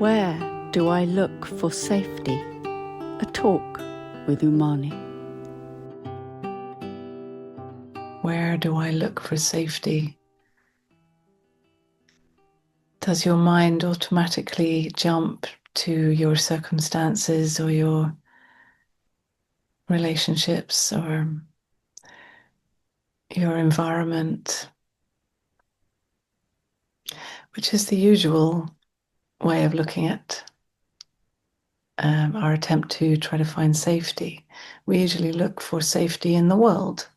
Where do I look for safety? A talk with Unmani. Where do I look for safety? Does your mind automatically jump to your circumstances or your relationships or your environment, which is the usual way of looking at our attempt to try to find safety? We usually look for safety in the world.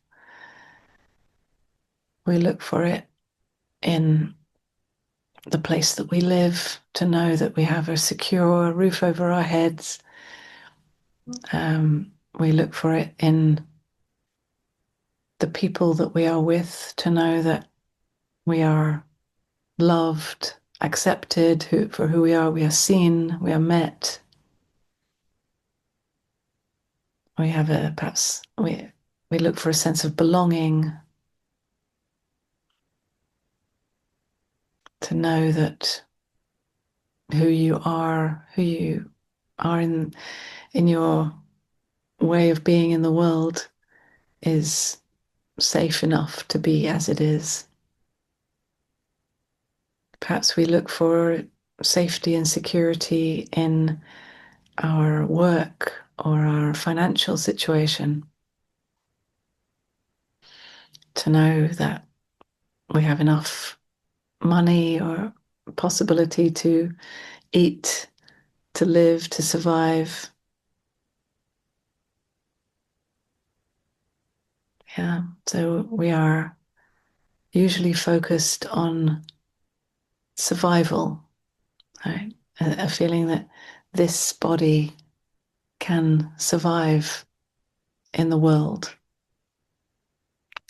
We look for it in the place that we live, to know that we have a secure roof over our heads. We look for it in the people that we are with, to know that we are loved, accepted for who we are seen, we are met. We have we look for a sense of belonging, to know that who you are in your way of being in the world is safe enough to be as it is. Perhaps we look for safety and security in our work or our financial situation, to know that we have enough money or possibility to eat, to live, to survive. Yeah, so we are usually focused on survival, right? A feeling that this body can survive in the world,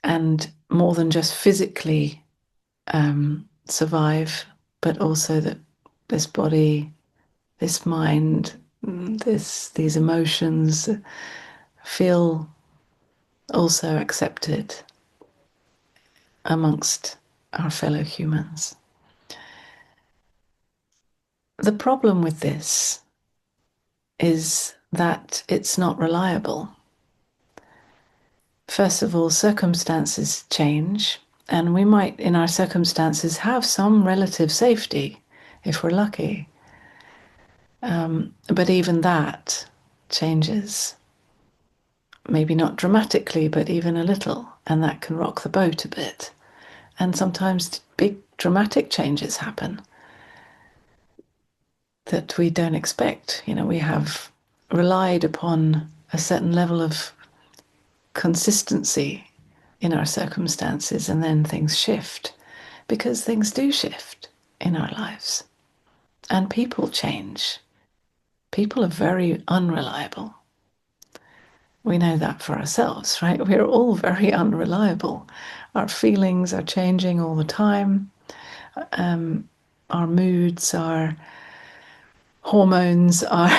and more than just physically survive, but also that this body, this mind, these emotions feel also accepted amongst our fellow humans. The problem with this is that it's not reliable. First of all, circumstances change, and we might, in our circumstances, have some relative safety if we're lucky. But even that changes. Maybe not dramatically, but even a little, and that can rock the boat a bit. And sometimes big dramatic changes happen that we don't expect. We have relied upon a certain level of consistency in our circumstances, and then things shift, because things do shift in our lives, and people change. People are very unreliable. We know that for ourselves, right? We're all very unreliable. Our feelings are changing all the time. Our moods, our hormones, our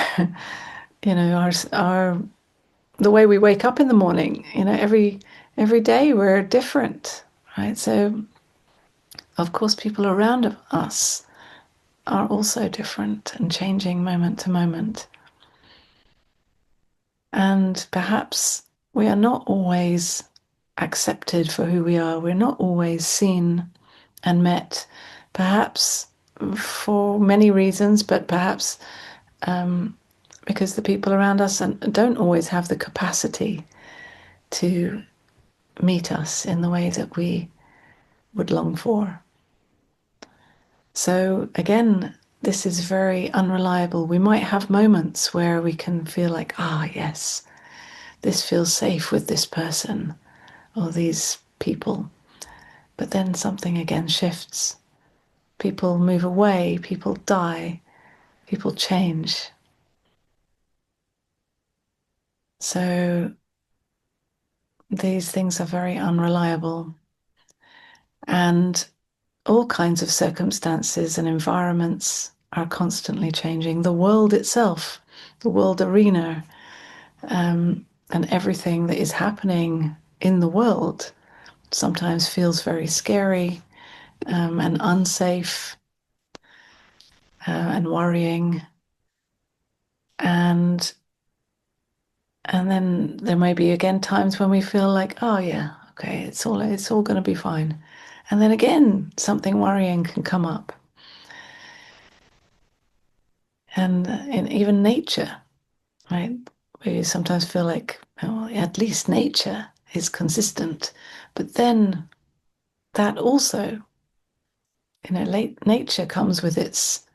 the way we wake up in the morning. Every day we're different, right? So, of course, people around us are also different and changing moment to moment. And perhaps we are not always accepted for who we are. We're not always seen and met, perhaps for many reasons, but perhaps because the people around us don't always have the capacity to meet us in the way that we would long for. So again, this is very unreliable. We might have moments where we can feel like, yes, this feels safe with this person or these people. But then something again shifts. People move away, people die, people change. So these things are very unreliable. And all kinds of circumstances and environments are constantly changing. The world itself, the world arena, and everything that is happening in the world sometimes feels very scary and unsafe. and worrying. And then there may be again times when we feel like, oh yeah, okay, it's all going to be fine. And then again, something worrying can come up. And in even nature, right? We sometimes feel like, oh, at least nature is consistent. But then that also, nature comes with its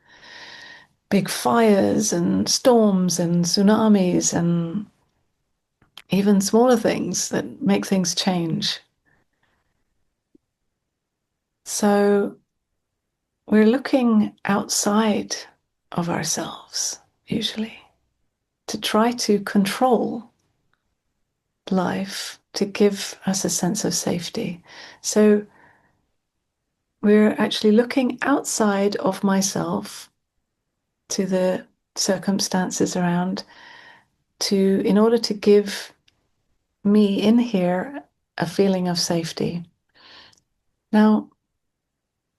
big fires and storms and tsunamis and even smaller things that make things change. So we're looking outside of ourselves, usually, to try to control life, to give us a sense of safety. So we're actually looking outside of myself to the circumstances around in order to give me in here a feeling of safety. Now,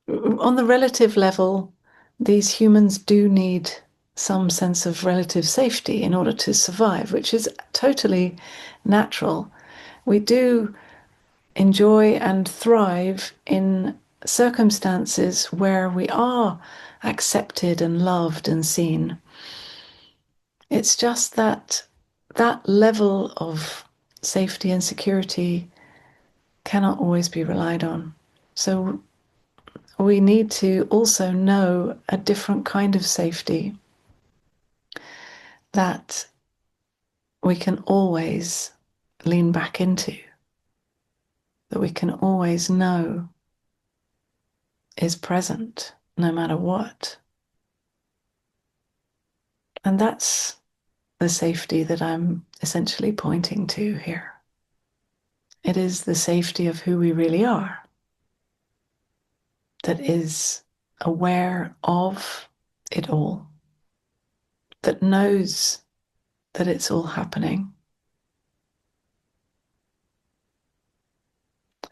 on the relative level, these humans do need some sense of relative safety in order to survive, which is totally natural. We do enjoy and thrive in circumstances where we are accepted and loved and seen. It's just that that level of safety and security cannot always be relied on. So we need to also know a different kind of safety that we can always lean back into, that we can always know is present no matter what. And that's the safety that I'm essentially pointing to here. It is the safety of who we really are, that is aware of it all, that knows that it's all happening,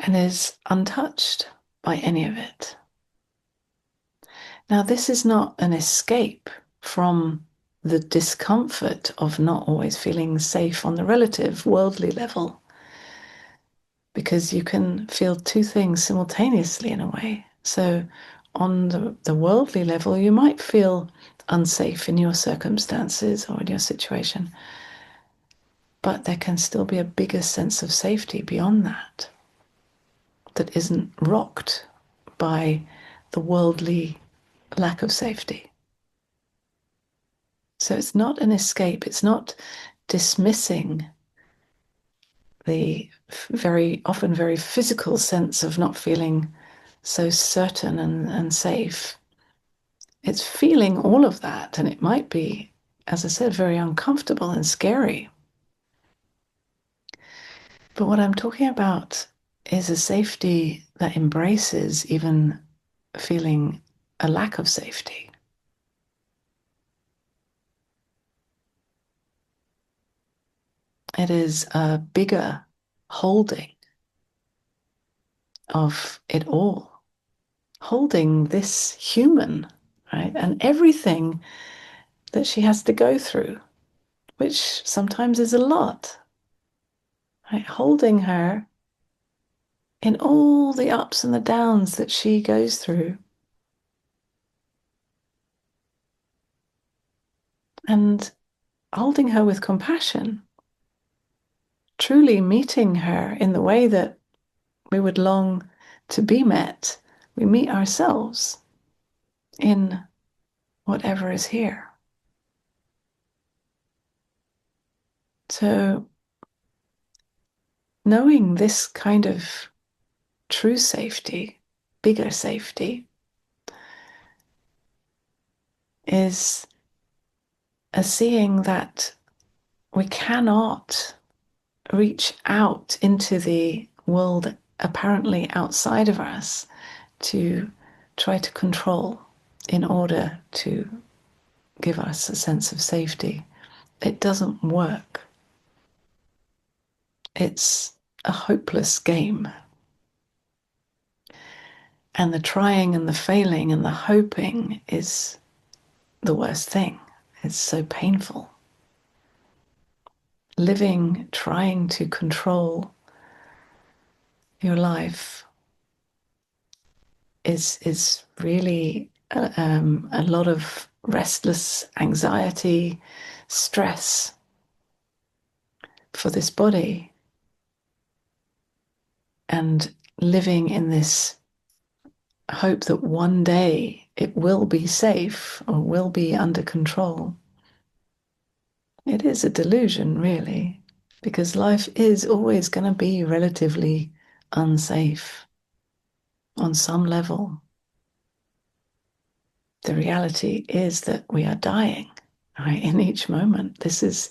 and is untouched by any of it. Now, this is not an escape from the discomfort of not always feeling safe on the relative worldly level, because you can feel two things simultaneously in a way. So on the worldly level, you might feel unsafe in your circumstances or in your situation, but there can still be a bigger sense of safety beyond that, that isn't rocked by the worldly lack of safety. So it's not an escape. It's not dismissing the very often very physical sense of not feeling so certain and safe. It's feeling all of that, and it might be, as I said, very uncomfortable and scary. But what I'm talking about is a safety that embraces even feeling a lack of safety. It is a bigger holding of it all, holding this human, right? And everything that she has to go through, which sometimes is a lot, right? Holding her in all the ups and the downs that she goes through. And holding her with compassion, truly meeting her in the way that we would long to be met. We meet ourselves in whatever is here. So, knowing this kind of true safety, bigger safety, is a seeing that we cannot reach out into the world apparently outside of us to try to control in order to give us a sense of safety. It doesn't work. It's a hopeless game. And the trying and the failing and the hoping is the worst thing. It's so painful. Living, trying to control your life is really a lot of restless anxiety, stress for this body, and living in this hope that one day it will be safe or will be under control. It is a delusion, really, because life is always going to be relatively unsafe on some level. The reality is that we are dying, right, in each moment. This is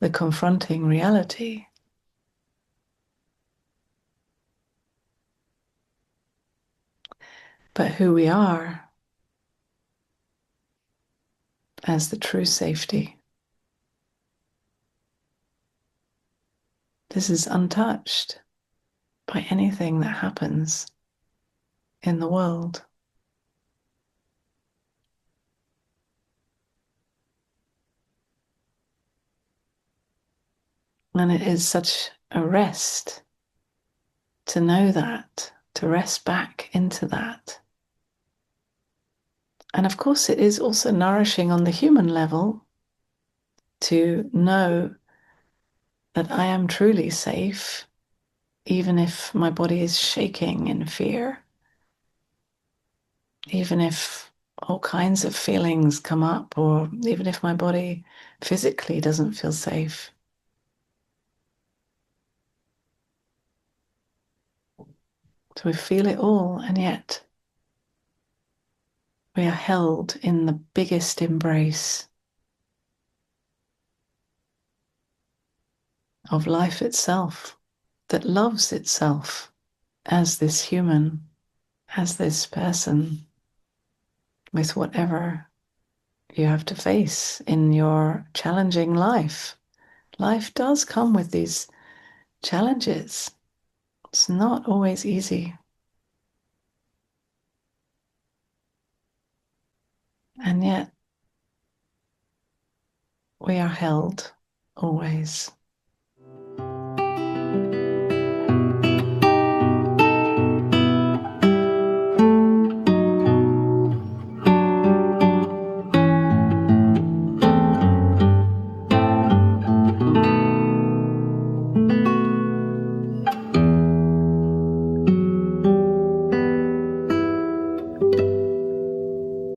the confronting reality. But who we are as the true safety, this is untouched by anything that happens in the world. And it is such a rest to know that, to rest back into that. And of course, it is also nourishing on the human level to know that I am truly safe, even if my body is shaking in fear, even if all kinds of feelings come up, or even if my body physically doesn't feel safe. So we feel it all, and yet we are held in the biggest embrace of life itself, that loves itself as this human, as this person, with whatever you have to face in your challenging life. Life does come with these challenges. It's not always easy. And yet we are held always.